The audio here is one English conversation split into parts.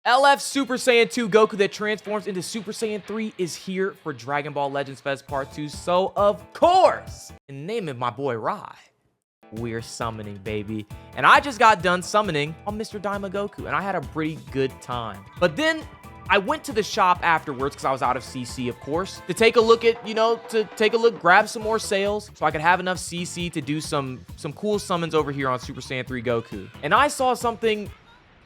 LF Super Saiyan 2 Goku that transforms into Super Saiyan 3 is here for Dragon Ball Legends Fest Part 2. So, of course, in the name of my boy Rai, we're summoning, baby. And I just got done summoning on Mr. Daima Goku, and I had a pretty good time. But then I went to the shop afterwards because I was out of CC, of course, to take a look at, grab some more sales so I could have enough CC to do some cool summons over here on Super Saiyan 3 Goku. And I saw something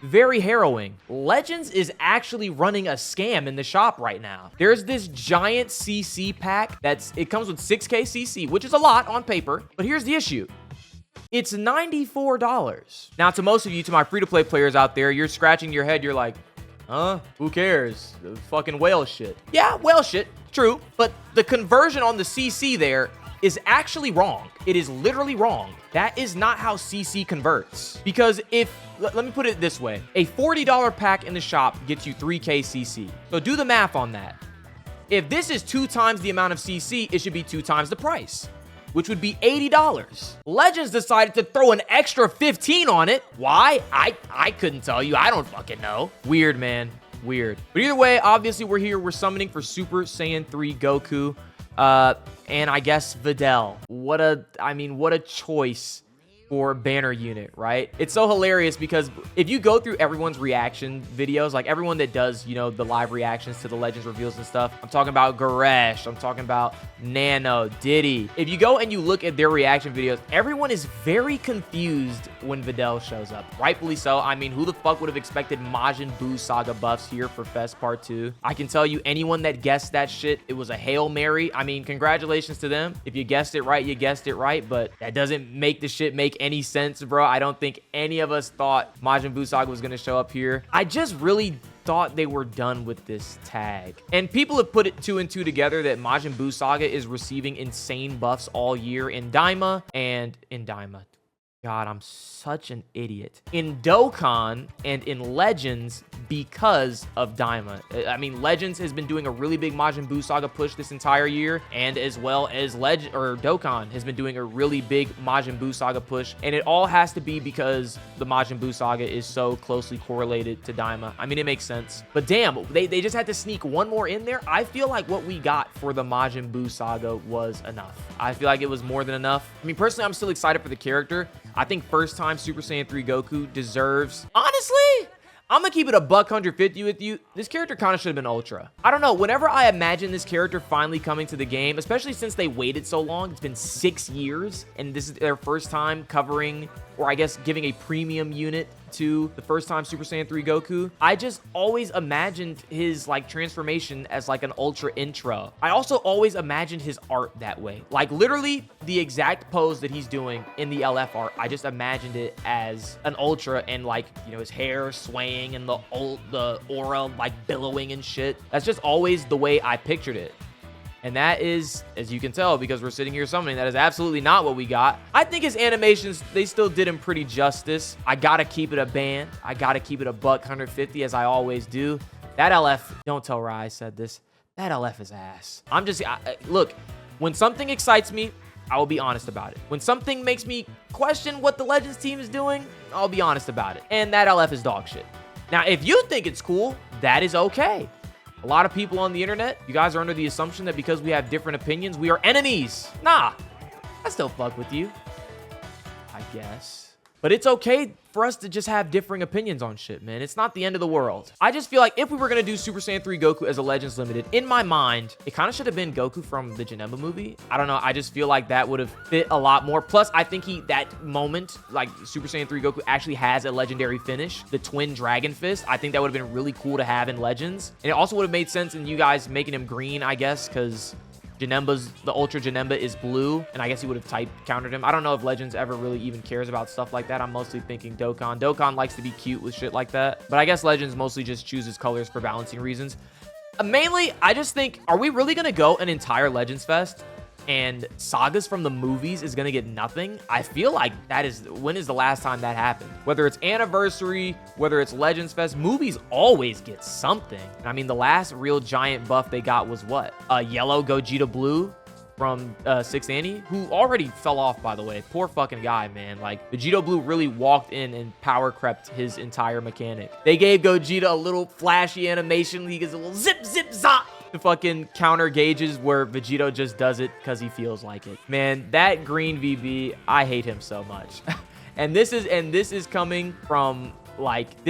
very harrowing. Legends is actually running a scam in the shop right now. There's this giant CC pack it comes with 6K CC, which is a lot on paper, but here's the issue. It's $94. Now, to most of you, to my free-to-play players out there, you're scratching your head. You're like, huh? Who cares? The fucking whale shit. Yeah, whale shit. True. But the conversion on the CC there is actually wrong. It is literally wrong. That is not how CC converts. Because let me put it this way. A $40 pack in the shop gets you 3K CC. So do the math on that. If this is 2 times the amount of CC, it should be 2 times the price, which would be $80. Legends decided to throw an extra 15 on it. Why? I couldn't tell you. I don't fucking know. Weird, man. Weird. But either way, obviously we're here. We're summoning for Super Saiyan 3 Goku. And I guess Videl. What a choice for banner unit, right? It's so hilarious because if you go through everyone's reaction videos, like everyone that does, the live reactions to the Legends reveals and stuff, I'm talking about Goresh, I'm talking about Nano, Diddy. If you go and you look at their reaction videos, everyone is very confused when Videl shows up. Rightfully so. I mean, who the fuck would have expected Majin Buu Saga buffs here for Fest Part 2? I can tell you, anyone that guessed that shit, it was a Hail Mary. I mean, congratulations to them. If you guessed it right, you guessed it right, but that doesn't make the shit make any sense, bro. I don't think any of us thought Majin Buu Saga was going to show up here. I just really thought they were done with this tag. And people have put it 2 and 2 together that Majin Buu Saga is receiving insane buffs all year in Daima. God, I'm such an idiot. In Dokkan and in Legends because of Daima. I mean, Legends has been doing a really big Majin Buu Saga push this entire year, and as well as Dokkan has been doing a really big Majin Buu Saga push, and it all has to be because the Majin Buu Saga is so closely correlated to Daima. I mean, it makes sense. But damn, they just had to sneak one more in there. I feel like what we got for the Majin Buu Saga was enough. I feel like it was more than enough. I mean, personally, I'm still excited for the character. I think first time Super Saiyan 3 Goku deserves... Honestly, I'm gonna keep it a $150 with you. This character kind of should have been Ultra. I don't know. Whenever I imagine this character finally coming to the game, especially since they waited so long, it's been 6 years, and this is their first time covering, or I guess giving a premium unit to the first time Super Saiyan 3 Goku. I just always imagined his transformation as an Ultra intro. I also always imagined his art that way. Like literally the exact pose that he's doing in the LF art. I just imagined it as an Ultra and his hair swaying and the aura billowing and shit. That's just always the way I pictured it. And that is, as you can tell, because we're sitting here summoning, that is absolutely not what we got. I think his animations, they still did him pretty justice. I gotta keep it a band. I gotta keep it a $150 as I always do. That LF, don't tell Rai I said this. That LF is ass. Look, when something excites me, I will be honest about it. When something makes me question what the Legends team is doing, I'll be honest about it. And that LF is dog shit. Now, if you think it's cool, that is okay. A lot of people on the internet, you guys are under the assumption that because we have different opinions, we are enemies. Nah, I still fuck with you, I guess. But it's okay for us to just have differing opinions on shit, man. It's not the end of the world. I just feel like if we were going to do Super Saiyan 3 Goku as a Legends Limited, in my mind, it kind of should have been Goku from the Janemba movie. I don't know. I just feel like that would have fit a lot more. Plus, I think that moment, Super Saiyan 3 Goku actually has a legendary finish, the Twin Dragon Fist. I think that would have been really cool to have in Legends. And it also would have made sense in you guys making him green, I guess, because the Ultra Janemba is blue, and I guess he would have type countered him. I don't know if Legends ever really even cares about stuff like that. I'm mostly thinking Dokkan. Dokkan likes to be cute with shit like that, but I guess Legends mostly just chooses colors for balancing reasons. Mainly, I just think, are we really gonna go an entire Legends Fest and sagas from the movies is gonna get nothing? I feel like when is the last time that happened? Whether it's Anniversary, whether it's Legends Fest, movies always get something. I mean, the last real giant buff they got was what? Yellow Gogeta Blue? from 6 Annie, who already fell off, by the way. Poor fucking guy, man. Like, Vegito Blue really walked in and power crept his entire mechanic. They gave Gogeta a little flashy animation. He gets a little zip, zip, zop to fucking counter gauges where Vegito just does it because he feels like it. Man, that green VB, I hate him so much. and this is coming from, like,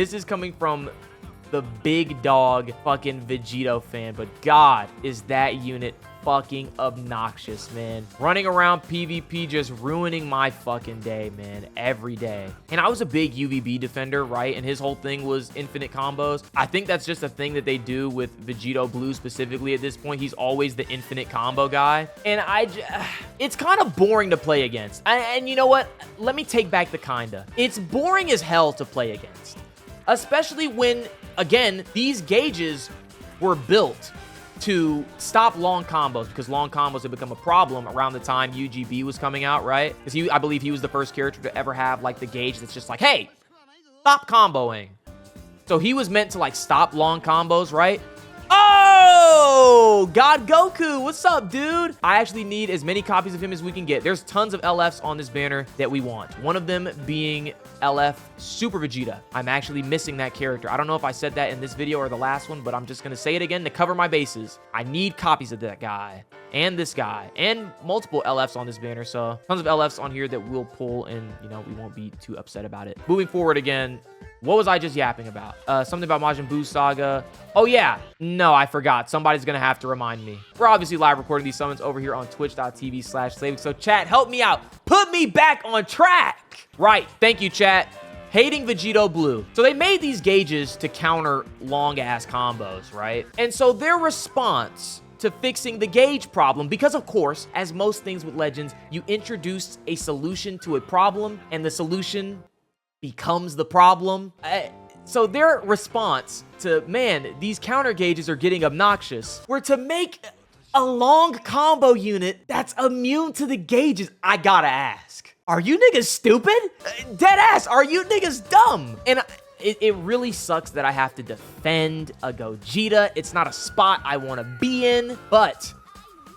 the big dog fucking Vegito fan, but God, is that unit fucking obnoxious, man. Running around PvP just ruining my fucking day, man, every day. And I was a big UVB defender, right? And his whole thing was infinite combos. I think that's just a thing that they do with Vegito Blue specifically at this point. He's always the infinite combo guy. And it's kind of boring to play against. And you know what? Let me take back the kinda. It's boring as hell to play against. Especially when, again, these gauges were built to stop long combos, because long combos had become a problem around the time UGB was coming out, right? Because I believe he was the first character to ever have, like, the gauge that's just like, hey, stop comboing. So he was meant to, like, stop long combos, right? Oh, God Goku, what's up, dude? I actually need as many copies of him as we can get. There's tons of LFs on this banner that we want. One of them being LF Super Vegeta. I'm actually missing that character. I don't know if I said that in this video or the last one, but I'm just going to say it again to cover my bases. I need copies of that guy and this guy and multiple LFs on this banner. So tons of LFs on here that we'll pull, and, you know, we won't be too upset about it. Moving forward again, what was I just yapping about? Something about Majin Buu Saga. Oh, yeah. No, I forgot. Somebody's going to have to remind me. We're obviously live recording these summons over here on twitch.tv/Slaybix. So, chat, help me out. Put me back on track. Right. Thank you, chat. Hating Vegito Blue. So, they made these gauges to counter long-ass combos, right? And so, their response to fixing the gauge problem, because of course, as most things with Legends, you introduce a solution to a problem, and the solution becomes the problem. So their response to, man, these counter gauges are getting obnoxious, were to make a long combo unit that's immune to the gauges. I gotta ask, are you niggas stupid? Dead ass, are you niggas dumb? And it really sucks that I have to defend a Gogeta. It's not a spot I want to be in, but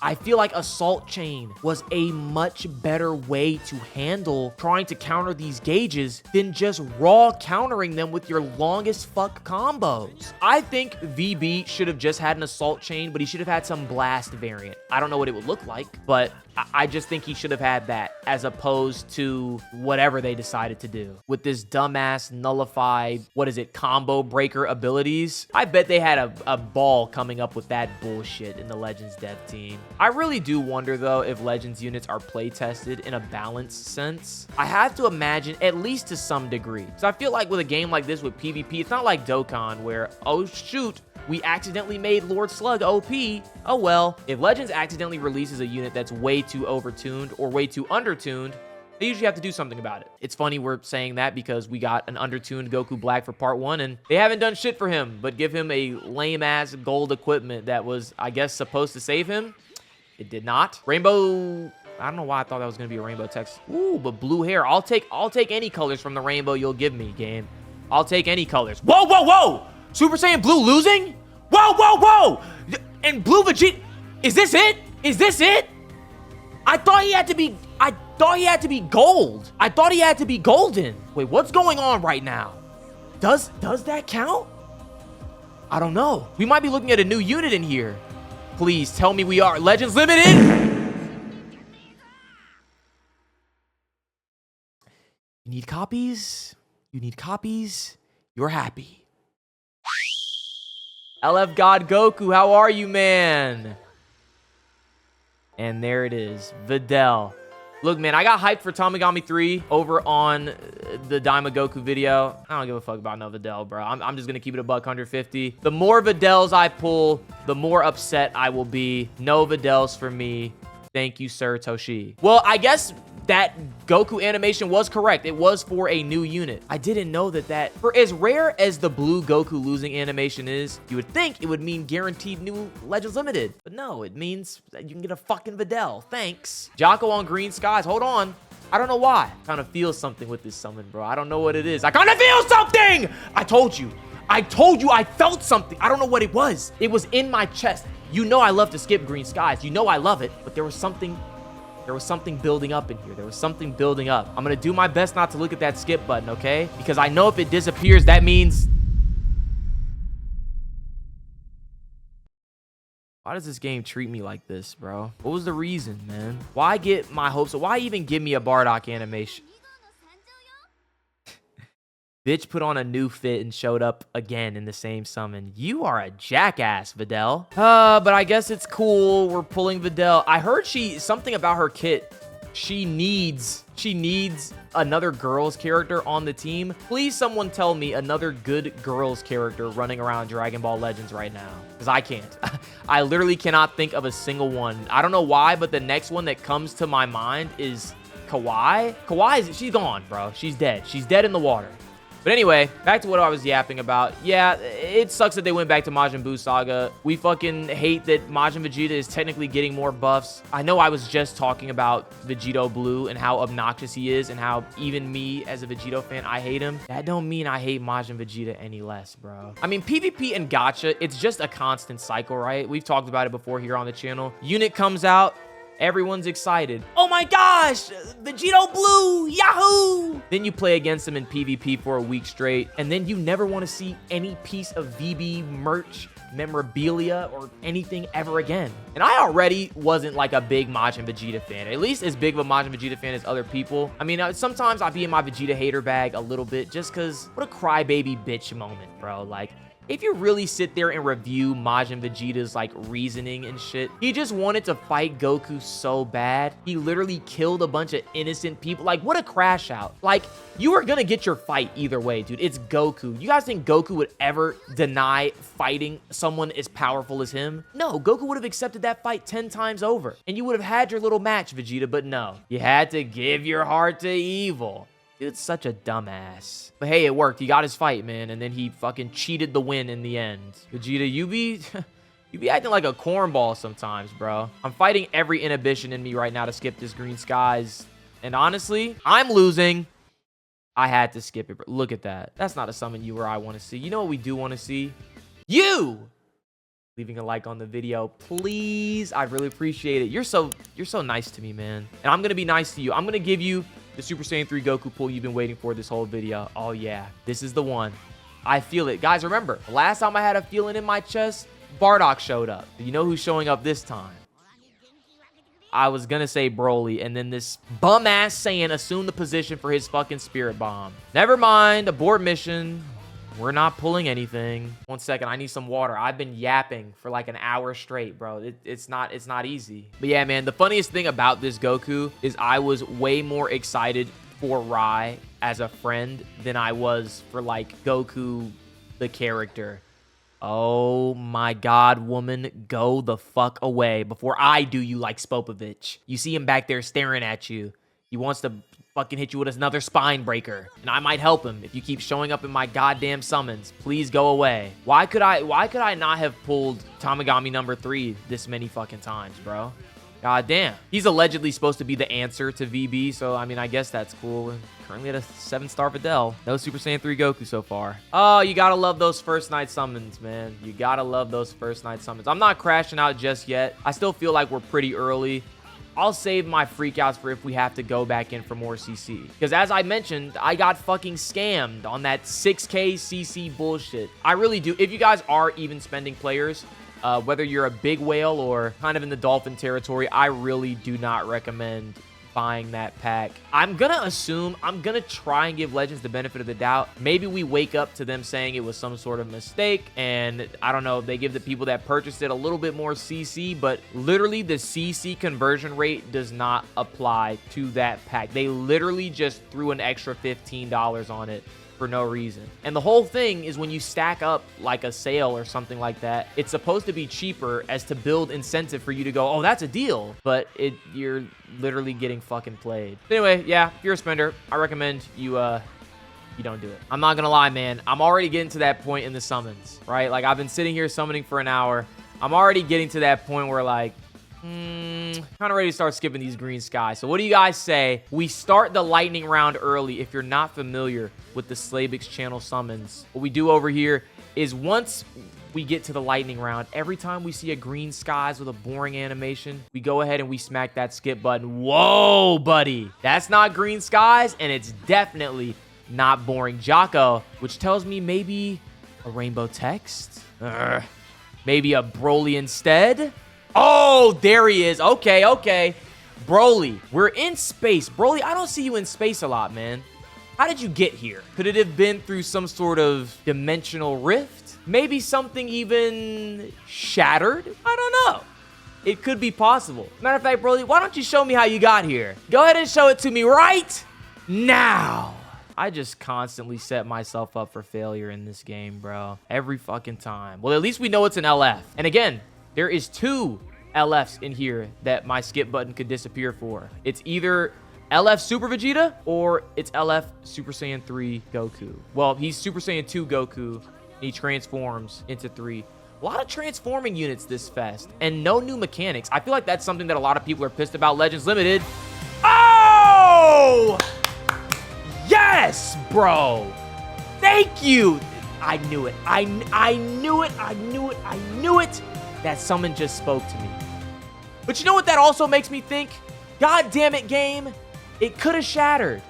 I feel like Assault Chain was a much better way to handle trying to counter these gauges than just raw countering them with your longest fuck combos. I think VB should have just had an Assault Chain, but he should have had some Blast variant. I don't know what it would look like, but I just think he should have had that as opposed to whatever they decided to do with this dumbass nullified, what is it, combo breaker abilities. I bet they had a ball coming up with that bullshit in the Legends dev team. I really do wonder, though, if Legends units are play tested in a balanced sense. I have to imagine, at least to some degree. So I feel like with a game like this with PvP, it's not like Dokkan where, oh shoot, we accidentally made Lord Slug OP. Oh well. If Legends accidentally releases a unit that's way too overtuned or way too undertuned, they usually have to do something about it. It's funny we're saying that because we got an undertuned Goku Black for part 1, and they haven't done shit for him, but give him a lame-ass gold equipment that was, I guess, supposed to save him. It did not. Rainbow, I don't know why I thought that was going to be a rainbow text. Ooh, but blue hair. I'll take any colors from the rainbow you'll give me, game. I'll take any colors. Whoa, whoa, whoa! Super Saiyan Blue losing? Whoa, whoa, whoa! And Blue Vegeta, is this it? Is this it? I thought he had to be gold. I thought he had to be golden. Wait, what's going on right now? Does that count? I don't know. We might be looking at a new unit in here. Please tell me we are. Legends Limited? You need copies? You need copies? You're happy. LF God Goku, how are you, man? And there it is, Videl. Look, man, I got hyped for Tamagami 3 over on the Daima Goku video. I don't give a fuck about no Videl, bro. I'm just going to keep it a buck 150. The more Videls I pull, the more upset I will be. No Videls for me. Thank you, Sir Toshi. Well, I guess that Goku animation was correct. It was for a new unit. I didn't know that for as rare as the blue Goku losing animation is, you would think it would mean guaranteed new Legends Limited. But no, it means that you can get a fucking Videl. Thanks. Jocko on Green Skies. Hold on. I don't know why. I kind of feel something with this summon, bro. I don't know what it is. I kind of feel something. I told you I felt something. I don't know what it was. It was in my chest. You know I love to skip green skies. You know I love it, but there was something building up in here. There was something building up. I'm going to do my best not to look at that skip button, okay? Because I know if it disappears, that means... Why does this game treat me like this, bro? What was the reason, man? Why get my hopes up? Why even give me a Bardock animation? Bitch put on a new fit and showed up again in the same summon. You are a jackass, Videl. But I guess it's cool. We're pulling Videl. I heard something about her kit. She needs another girls character on the team. Please someone tell me another good girls character running around Dragon Ball Legends right now, because I can't. I literally cannot think of a single one. I don't know why, but the next one that comes to my mind is Kawaii. She's gone, bro. She's dead. She's dead in the water. But anyway, back to what I was yapping about. Yeah, it sucks that they went back to Majin Buu Saga. We fucking hate that Majin Vegeta is technically getting more buffs. I know I was just talking about Vegito Blue and how obnoxious he is and how even me as a Vegito fan, I hate him. That don't mean I hate Majin Vegeta any less, bro. I mean, PvP and gacha, it's just a constant cycle, right? We've talked about it before here on the channel. Unit comes out. Everyone's excited. Oh my gosh, Vegito Blue, Yahoo! Then you play against them in PvP for a week straight, and then you never want to see any piece of VB merch, memorabilia, or anything ever again. And I already wasn't like a big Majin Vegeta fan, at least as big of a Majin Vegeta fan as other people. I mean, sometimes I'll be in my Vegeta hater bag a little bit just because what a crybaby bitch moment, bro. Like, if you really sit there and review Majin Vegeta's like reasoning and shit, he just wanted to fight Goku so bad. He literally killed a bunch of innocent people. Like, what a crash out. Like, you were gonna get your fight either way, dude. It's Goku. You guys think Goku would ever deny fighting someone as powerful as him? No, Goku would have accepted that fight 10 times over. And you would have had your little match, Vegeta, but no. You had to give your heart to evil. Dude's such a dumbass. But hey, it worked. He got his fight, man. And then he fucking cheated the win in the end. Vegeta, you be acting like a cornball sometimes, bro. I'm fighting every inhibition in me right now to skip this green skies. And honestly, I'm losing. I had to skip it, bro. Look at that. That's not a summon you or I want to see. You know what we do want to see? You! Leaving a like on the video, please. I really appreciate it. You're so nice to me, man. And I'm going to be nice to you. I'm going to give you the Super Saiyan 3 Goku pull you've been waiting for this whole video. Oh, yeah. This is the one. I feel it. Guys, remember, the last time I had a feeling in my chest, Bardock showed up. Do you know who's showing up this time? I was going to say Broly, and then this bum-ass Saiyan assumed the position for his fucking Spirit Bomb. Never mind. Abort mission. We're not pulling anything. 1 second, I need some water. I've been yapping for like an hour straight, bro. It's not easy. But yeah, man, the funniest thing about this Goku is I was way more excited for Rai as a friend than I was for like Goku, the character. Oh my God, woman, go the fuck away before I do you like Spopovich. You see him back there staring at you. He wants to fucking hit you with another spine breaker, and I might help him if you keep showing up in my goddamn summons. Please go away. Why could I not have pulled Tamagami number 3 this many fucking times, bro? God damn. He's allegedly supposed to be the answer to VB, so I mean, I guess that's cool. We're currently at a 7-star Videl. No Super Saiyan 3 Goku so far. Oh, you gotta love those first night summons, man. You gotta love those first night summons. I'm not crashing out just yet. I still feel like we're pretty early. I'll save my freakouts for if we have to go back in for more CC. Because as I mentioned, I got fucking scammed on that 6K CC bullshit. I really do. If you guys are even spending players, whether you're a big whale or kind of in the dolphin territory, I really do not recommend buying that pack. I'm gonna try and give Legends the benefit of the doubt. Maybe we wake up to them saying it was some sort of mistake, and I don't know, they give the people that purchased it a little bit more CC, but literally the CC conversion rate does not apply to that pack. They literally just threw an extra $15 on it for no reason. And the whole thing is when you stack up like a sale or something like that, it's supposed to be cheaper as to build incentive for you to go, oh, that's a deal. But you're literally getting fucking played. Anyway, yeah, if you're a spender, I recommend you don't do it. I'm not gonna lie, man. I'm already getting to that point in the summons, right? Like, I've been sitting here summoning for an hour. I'm already getting to that point where like, kind of ready to start skipping these green skies. So what do you guys say? We start the lightning round early. If you're not familiar with the Slaybix channel summons, what we do over here is once we get to the lightning round, every time we see a green skies with a boring animation, we go ahead and we smack that skip button. Whoa, buddy. That's not green skies, and it's definitely not boring Jocko, which tells me maybe a rainbow text? Maybe a Broly instead? Oh, there he is. Okay, okay. Broly, we're in space. Broly, I don't see you in space a lot, man. How did you get here? Could it have been through some sort of dimensional rift? Maybe something even shattered? I don't know. It could be possible. Matter of fact, Broly, why don't you show me how you got here? Go ahead and show it to me right now. I just constantly set myself up for failure in this game, bro. Every fucking time. Well, at least we know it's an LF. And again, there is 2 LFs in here that my skip button could disappear for. It's either LF Super Vegeta or it's LF Super Saiyan 3 Goku. Well, he's Super Saiyan 2 Goku. He transforms into 3. A lot of transforming units this fest and no new mechanics. I feel like that's something that a lot of people are pissed about Legends Limited. Oh! Yes, bro. Thank you. I knew it. I knew it. I knew it. I knew it. That summon just spoke to me. But you know what that also makes me think? God damn it, game. It could have shattered.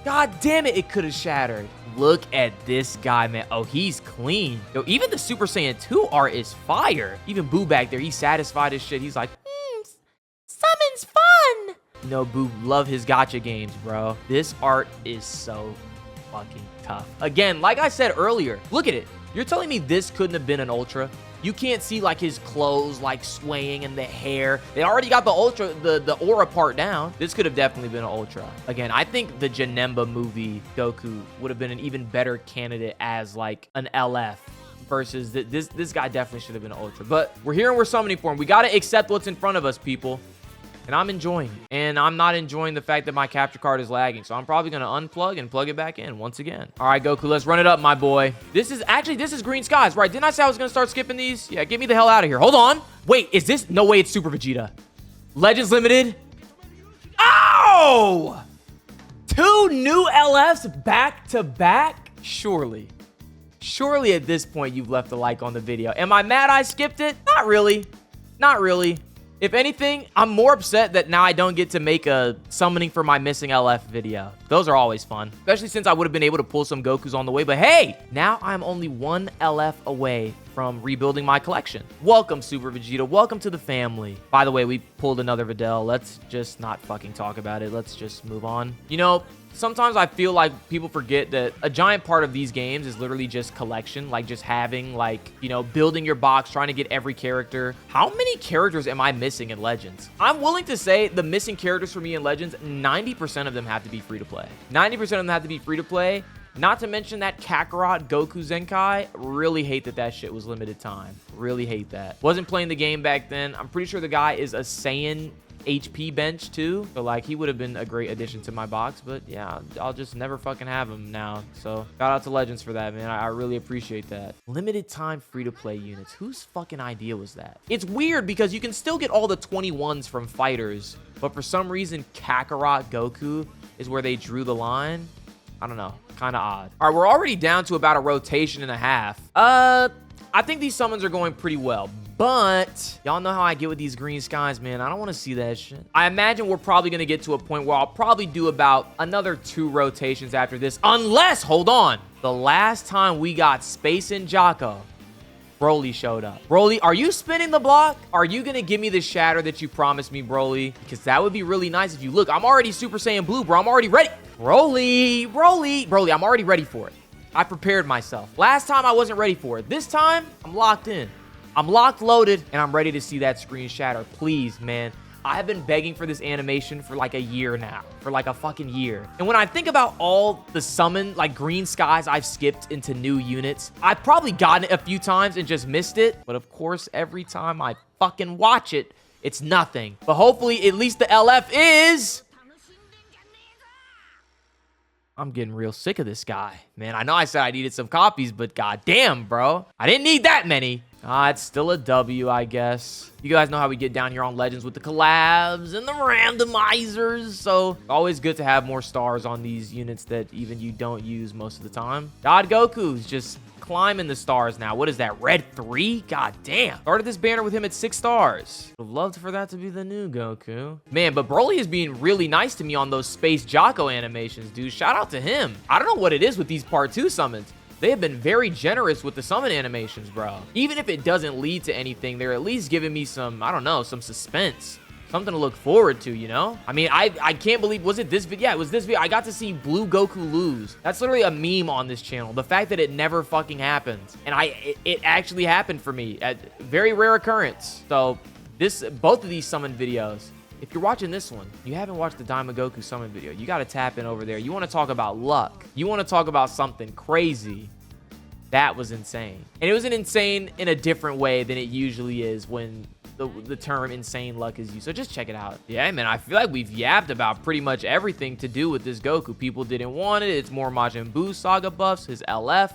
God damn it, it could have shattered. Look at this guy, man. Oh, he's clean. Yo, even the Super Saiyan 2 art is fire. Even Boo back there, he's satisfied as shit. He's like, summon's fun. You know, Boo, love his gacha games, bro. This art is so fucking tough. Again, like I said earlier, look at it. You're telling me this couldn't have been an Ultra? You can't see like his clothes like swaying and the hair. They already got the Ultra, the aura part down. This could have definitely been an Ultra. Again, I think the Janemba movie Goku would have been an even better candidate as like an LF versus this guy definitely should have been an Ultra. But we're here and we're summoning for him. We got to accept what's in front of us, people. And I'm enjoying it. And I'm not enjoying the fact that my capture card is lagging. So I'm probably going to unplug and plug it back in once again. All right, Goku, let's run it up, my boy. This is green skies, right? Didn't I say I was going to start skipping these? Yeah, get me the hell out of here. Hold on. Wait, is this? No way, it's Super Vegeta. Legends Limited. Oh! 2 new LFs back to back? Surely. Surely at this point, you've left a like on the video. Am I mad I skipped it? Not really. Not really. If anything, I'm more upset that now I don't get to make a summoning for my missing LF video. Those are always fun, especially since I would have been able to pull some Gokus on the way. But hey, now I'm only 1 LF away from rebuilding my collection. Welcome, Super Vegeta. Welcome to the family. By the way, we pulled another Videl. Let's just not fucking talk about it. Let's just move on. You know, sometimes I feel like people forget that a giant part of these games is literally just collection, like just having like, you know, building your box, trying to get every character. How many characters am I missing in Legends? I'm willing to say the missing characters for me in Legends, 90% of them have to be free to play. 90% of them have to be free to play. Not to mention that Kakarot Goku Zenkai. Really hate that that shit was limited time. Really hate that. Wasn't playing the game back then. I'm pretty sure the guy is a Saiyan HP bench too, so like he would have been a great addition to my box. But yeah, I'll just never fucking have him now. So shout out to Legends for that, man. I really appreciate that. Limited time free to play units. Whose fucking idea was that? It's weird because you can still get all the 21s from fighters, but for some reason Kakarot Goku is where they drew the line. I don't know, kind of odd. All right, we're already down to about a rotation and a half. I think these summons are going pretty well. But y'all know how I get with these green skies, man. I don't want to see that shit. I imagine we're probably going to get to a point where I'll probably do about another 2 rotations after this. Unless, hold on. The last time we got Space and Jocko, Broly showed up. Broly, are you spinning the block? Are you going to give me the shatter that you promised me, Broly? Because that would be really nice if you look. I'm already Super Saiyan Blue, bro. I'm already ready. Broly, I'm already ready for it. I prepared myself. Last time I wasn't ready for it. This time, I'm locked in. I'm locked, loaded, and I'm ready to see that screen shatter. Please, man. I've been begging for this animation for like a year now. For like a fucking year. And when I think about all the summon, like green skies I've skipped into new units, I've probably gotten it a few times and just missed it. But of course, every time I fucking watch it, it's nothing. But hopefully, at least the LF is... I'm getting real sick of this guy. Man, I know I said I needed some copies, but goddamn, bro. I didn't need that many. It's still a W, I guess. You guys know how we get down here on Legends with the collabs and the randomizers. So, always good to have more stars on these units that even you don't use most of the time. God Goku's just climbing the stars now. What is that? Red 3? God damn. Started this banner with him at 6 stars. Would have loved for that to be the new Goku. Man, but Broly is being really nice to me on those Space Jocko animations, dude. Shout out to him. I don't know what it is with these part 2 summons. They have been very generous with the summon animations, bro. Even if it doesn't lead to anything, they're at least giving me some, I don't know, some suspense. Something to look forward to, you know? I mean, I can't believe, was it this video? Yeah, it was this video. I got to see Blue Goku lose. That's literally a meme on this channel. The fact that it never fucking happens. And it actually happened for me at very rare occurrence. So both of these summon videos, if you're watching this one, you haven't watched the Daima Goku summon video, you got to tap in over there. You want to talk about luck. You want to talk about something crazy. That was insane. And it was an insane in a different way than it usually is when the term insane luck is used. So just check it out. Yeah, man, I feel like we've yapped about pretty much everything to do with this Goku. People didn't want it. It's more Majin Buu saga buffs. His LF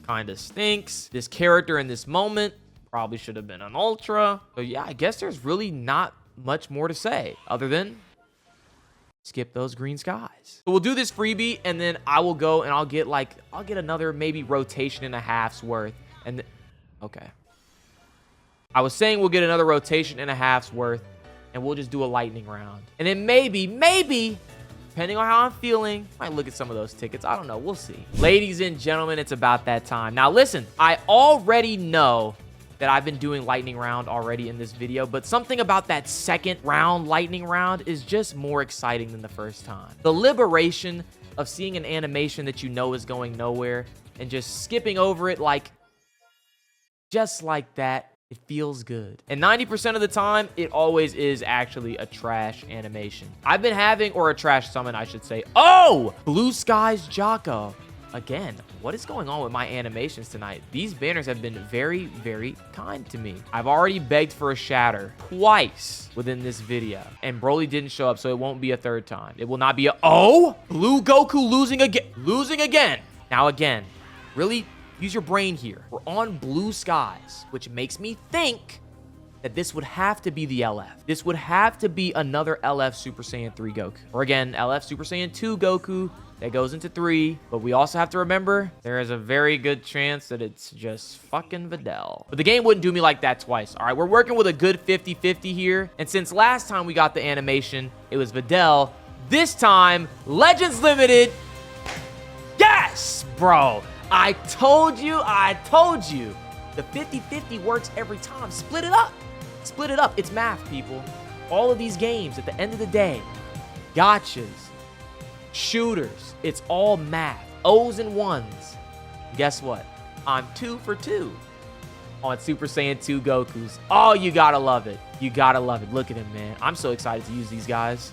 kind of stinks. This character in this moment probably should have been an Ultra. So yeah, I guess there's really not much more to say other than skip those green skies. So we'll do this freebie and then I will go and I'll get another maybe rotation and a half's worth. And okay. I was saying we'll get another rotation and a half's worth and we'll just do a lightning round. And then maybe, depending on how I'm feeling, might look at some of those tickets. I don't know. We'll see. Ladies and gentlemen, it's about that time. Now listen, I already know that I've been doing lightning round already in this video, but something about that second round lightning round is just more exciting than the first time. The liberation of seeing an animation that you know is going nowhere and just skipping over it just like that. It feels good. And 90% of the time, it always is actually a trash animation. I've been having, or a trash summon, I should say. Oh! Blue Skies Jocko. Again, what is going on with my animations tonight? These banners have been very, very kind to me. I've already begged for a shatter twice within this video. And Broly didn't show up, so it won't be a third time. It will not be a... Oh! Blue Goku losing again. Losing again. Now again, really... use your brain here. We're on Blue Skies, which makes me think that this would have to be the LF. This would have to be another LF Super Saiyan 3 Goku. Or again, LF Super Saiyan 2 Goku that goes into 3. But we also have to remember, there is a very good chance that it's just fucking Videl. But the game wouldn't do me like that twice. All right, we're working with a good 50-50 here. And since last time we got the animation, it was Videl. This time, Legends Limited. Yes, bro. I told you. The 50-50 works every time. Split it up. Split it up. It's math, people. All of these games, at the end of the day, gotchas, shooters, it's all math. O's and ones. Guess what? I'm 2 for 2 on Super Saiyan 2 Gokus. Oh, you gotta love it. You gotta love it. Look at him, man. I'm so excited to use these guys.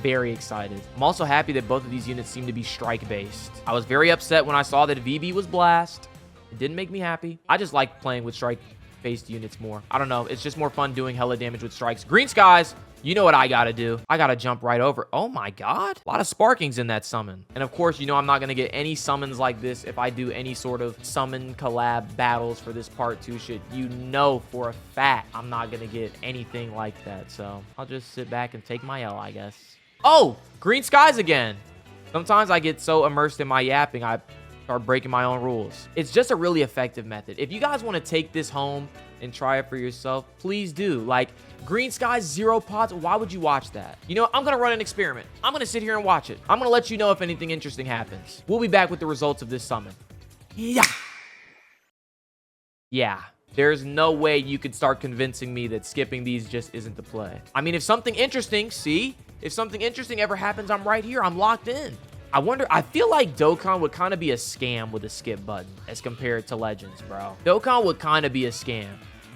Very excited. I'm also happy that both of these units seem to be strike-based. I was very upset when I saw that VB was blast. It didn't make me happy. I just like playing with strike-based units more. I don't know. It's just more fun doing hella damage with strikes. Green skies. You know what I gotta do. I gotta jump right over. Oh my god. A lot of sparkings in that summon. And of course, you know I'm not gonna get any summons like this if I do any sort of summon collab battles for this part 2 shit. You know for a fact I'm not gonna get anything like that. So I'll just sit back and take my L, I guess. Oh, green skies again. Sometimes I get so immersed in my yapping, I start breaking my own rules. It's just a really effective method. If you guys want to take this home and try it for yourself, please do. Like, green skies, 0 pots, why would you watch that? You know, I'm going to run an experiment. I'm going to sit here and watch it. I'm going to let you know if anything interesting happens. We'll be back with the results of this summon. Yeah. There's no way you could start convincing me that skipping these just isn't the play. I mean, if something interesting, if something interesting ever happens, I'm right here. I'm locked in. I feel like Dokkan would kind of be a scam with a skip button as compared to Legends, bro. Dokkan would kind of be a scam.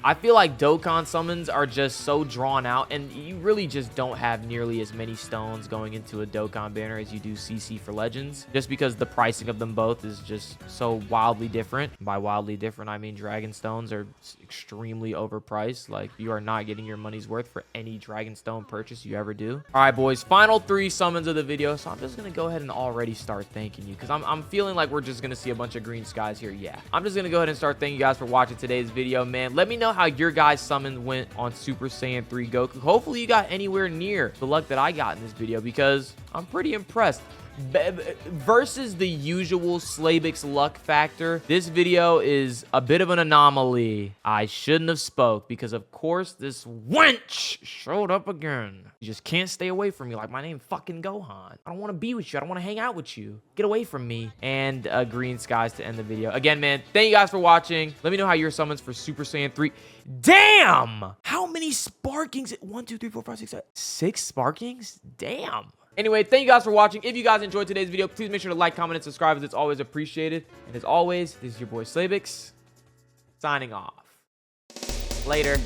I feel like Dokkan summons are just so drawn out, and you really just don't have nearly as many stones going into a Dokkan banner as you do CC for Legends, just because the pricing of them both is just so wildly different. By wildly different, I mean Dragon Stones are extremely overpriced. Like, you are not getting your money's worth for any Dragon Stone purchase you ever do. All right, boys, final 3 summons of the video, so I'm just going to go ahead and already start thanking you, because I'm feeling like we're just going to see a bunch of green skies here. Yeah, I'm just going to go ahead and start thanking you guys for watching today's video, man. Let me know how your guys' summon went on Super Saiyan 3 Goku. Hopefully you got anywhere near the luck that I got in this video, because I'm pretty impressed. Versus the usual Slaybix luck factor, this video is a bit of an anomaly. I shouldn't have spoke because, of course, this wench showed up again. You just can't stay away from me like my name fucking Gohan. I don't want to be with you. I don't want to hang out with you. Get away from me. And green skies to end the video. Again, man, thank you guys for watching. Let me know how your summons for Super Saiyan 3. Damn! How many sparkings? 1, 2, 3, 4, 5, 6, 7. 6 sparkings? Damn. Anyway, thank you guys for watching. If you guys enjoyed today's video, please make sure to like, comment, and subscribe, as it's always appreciated. And as always, this is your boy Slaybix, signing off. Later.